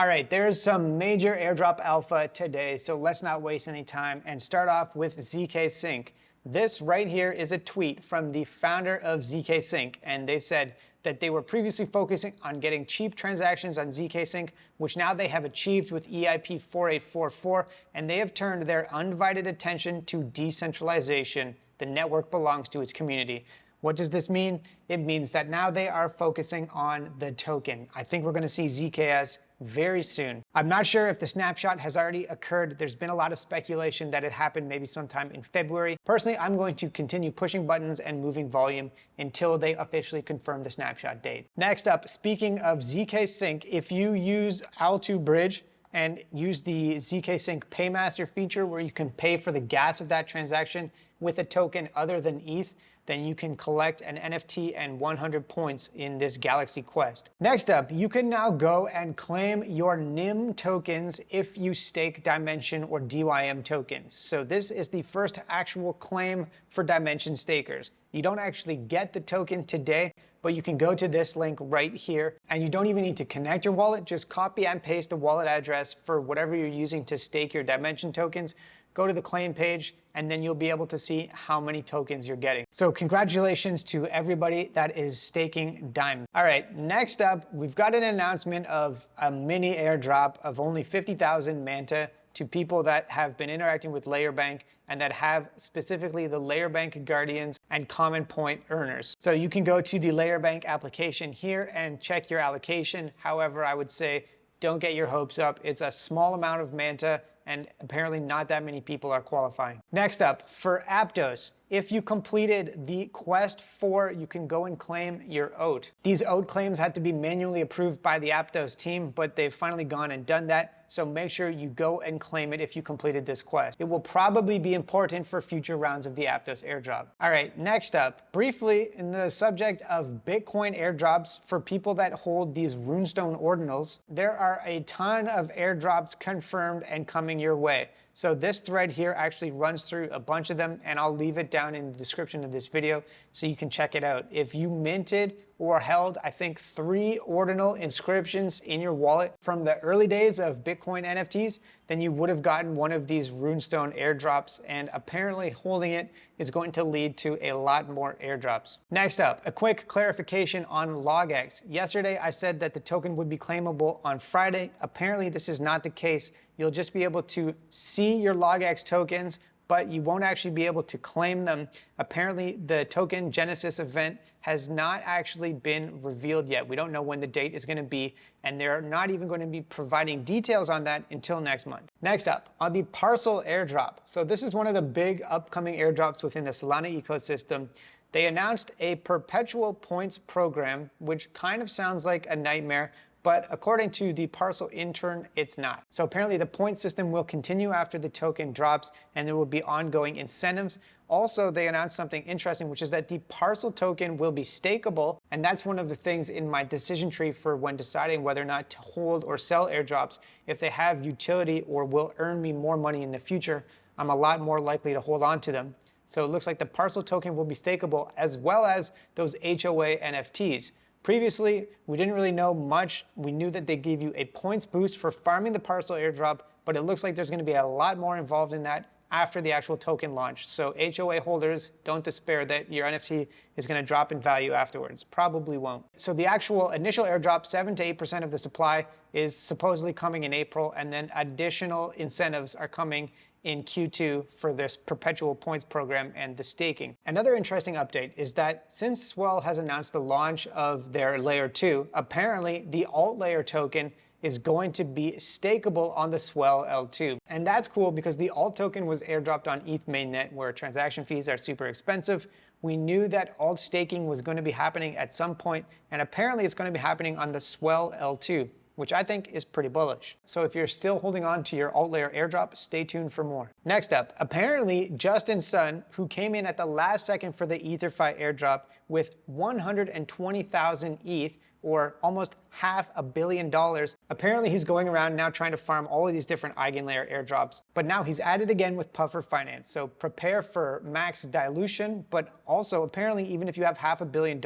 All right, there's some major airdrop alpha today, so let's not waste any time and start off with zkSync. This right here is a tweet from the founder of zkSync, and they said that they were previously focusing on getting cheap transactions on zkSync, which now they have achieved with EIP 4844, and they have turned their undivided attention to decentralization. The network belongs to its community. What does this mean? It means that now they are focusing on the token. I think we're going to see zkS very soon. I'm not sure if the snapshot has already occurred. There's been a lot of speculation that it happened maybe sometime in February. Personally, I'm going to continue pushing buttons and moving volume until they officially confirm the snapshot date. Next up, speaking of zkSync, if you use Al2 Bridge and use the zkSync Paymaster feature where you can pay for the gas of that transaction with a token other than ETH, then you can collect an NFT and 100 points in this Galaxy Quest. Next up, you can now go and claim your NIM tokens if you stake Dimension or DYM tokens. So this is the first actual claim for Dimension stakers. You don't actually get the token today, but you can go to this link right here, and you don't even need to connect your wallet. Just copy and paste the wallet address for whatever you're using to stake your Dimension tokens. Go to the claim page, and then you'll be able to see how many tokens you're getting. So congratulations to everybody that is staking DYM. All right, next up, we've got an announcement of a mini airdrop of only 50,000 Manta to people that have been interacting with Layer Bank and that have specifically the Layer Bank Guardians and Common Point earners. So you can go to the Layer Bank application here and check your allocation. However, I would say don't get your hopes up. It's a small amount of Manta, and apparently not that many people are qualifying. Next up, for Aptos, if you completed the Quest 4, you can go and claim your OAT. These OAT claims had to be manually approved by the Aptos team, but they've finally gone and done that. So make sure you go and claim it if you completed this quest. It will probably be important for future rounds of the Aptos airdrop. All right, next up, briefly in the subject of Bitcoin airdrops for people that hold these Runestone ordinals, there are a ton of airdrops confirmed and coming your way. So this thread here actually runs through a bunch of them, and I'll leave it down in the description of this video so you can check it out. If you minted or held, I think, 3 ordinal inscriptions in your wallet from the early days of Bitcoin NFTs, then you would have gotten one of these Runestone airdrops, and apparently holding it is going to lead to a lot more airdrops. Next up, a quick clarification on LogX. Yesterday, I said that the token would be claimable on Friday. Apparently, this is not the case. You'll just be able to see your LogX tokens, but you won't actually be able to claim them. Apparently, the token Genesis event has not actually been revealed yet. We don't know when the date is going to be, and they're not even going to be providing details on that until next month. Next up, on the Parcel airdrop. So this is one of the big upcoming airdrops within the Solana ecosystem. They announced a perpetual points program, which kind of sounds like a nightmare, but according to the Parcel intern, it's not. So apparently the point system will continue after the token drops, and there will be ongoing incentives. Also, they announced something interesting, which is that the Parcel token will be stakeable, and that's one of the things in my decision tree for when deciding whether or not to hold or sell airdrops. If they have utility or will earn me more money in the future, I'm a lot more likely to hold on to them. So it looks like the Parcel token will be stakeable, as well as those HOA NFTs. Previously, we didn't really know much. We knew that they gave you a points boost for farming the Parcel airdrop, but it looks like there's going to be a lot more involved in that after the actual token launch. So HOA holders, don't despair that your NFT is going to drop in value afterwards. Probably won't. So the actual initial airdrop, 7 to 8% of the supply, is supposedly coming in April, and then additional incentives are coming in Q2 for this perpetual points program and the staking. Another interesting update is that since Swell has announced the launch of their layer 2, apparently the alt layer token is going to be stakeable on the Swell L2. And that's cool because the alt token was airdropped on ETH mainnet, where transaction fees are super expensive. We knew that alt staking was going to be happening at some point, and apparently it's going to be happening on the Swell L2, which I think is pretty bullish. So if you're still holding on to your alt layer airdrop, stay tuned for more. Next up, apparently Justin Sun, who came in at the last second for the EtherFi airdrop with 120,000 ETH, or almost $500 million. Apparently he's going around now trying to farm all of these different eigenlayer airdrops, but now he's at it again with Puffer Finance. So prepare for max dilution, but also apparently even if you have $500 million,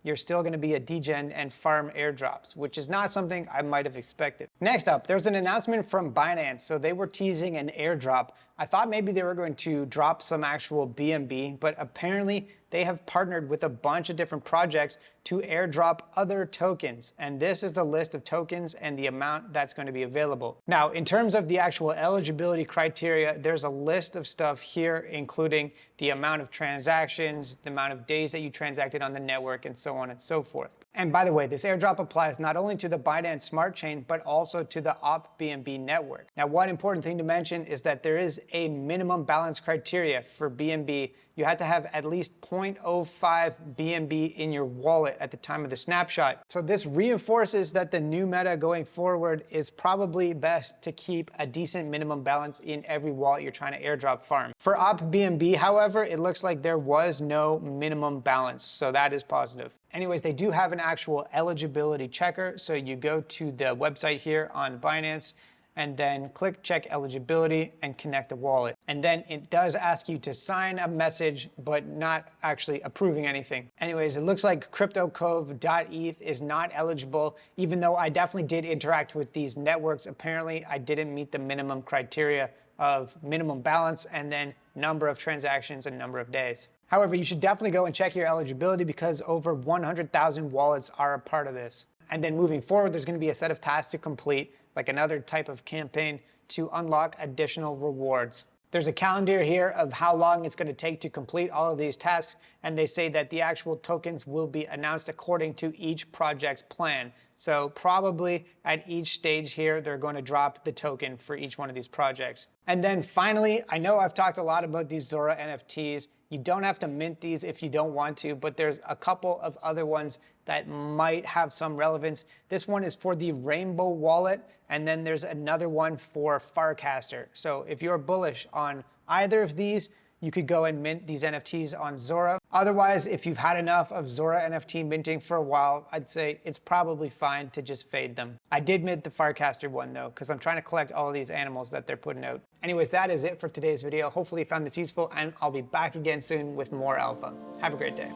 you're still going to be a degen and farm airdrops, which is not something I might have expected. Next up, there's an announcement from Binance. So they were teasing an airdrop. I thought maybe they were going to drop some actual BNB, but apparently they have partnered with a bunch of different projects to airdrop other tokens. And this is the list of tokens and the amount that's going to be available. Now, in terms of the actual eligibility criteria, there's a list of stuff here, including the amount of transactions, the amount of days that you transacted on the network, and so on and so forth. And by the way, this airdrop applies not only to the Binance Smart Chain, but also to the OP_BNB network. Now, one important thing to mention is that there is a minimum balance criteria for BNB. You had to have at least 0.05 BNB in your wallet at the time of the snapshot. So this reinforces that the new meta going forward is probably best to keep a decent minimum balance in every wallet you're trying to airdrop farm. For OP_BNB, however, it looks like there was no minimum balance, so that is positive. Anyways, they do have an actual eligibility checker. So you go to the website here on Binance and then click check eligibility and connect the wallet. And then it does ask you to sign a message, but not actually approving anything. Anyways, it looks like CryptoCove.eth is not eligible, even though I definitely did interact with these networks. Apparently, I didn't meet the minimum criteria of minimum balance and then number of transactions and number of days. However, you should definitely go and check your eligibility because over 100,000 wallets are a part of this. And then moving forward, there's going to be a set of tasks to complete, like another type of campaign to unlock additional rewards. There's a calendar here of how long it's going to take to complete all of these tasks, and they say that the actual tokens will be announced according to each project's plan. So probably at each stage here, they're going to drop the token for each one of these projects. And then finally, I know I've talked a lot about these Zora NFTs. You don't have to mint these if you don't want to, but there's a couple of other ones that might have some relevance. This one is for the Rainbow wallet, and then there's another one for Farcaster. So if you're bullish on either of these, you could go and mint these NFTs on Zora. Otherwise, if you've had enough of Zora NFT minting for a while, I'd say it's probably fine to just fade them. I did mint the Farcaster one though, because I'm trying to collect all of these animals that they're putting out. Anyways, that is it for today's video. Hopefully you found this useful, and I'll be back again soon with more alpha. Have a great day.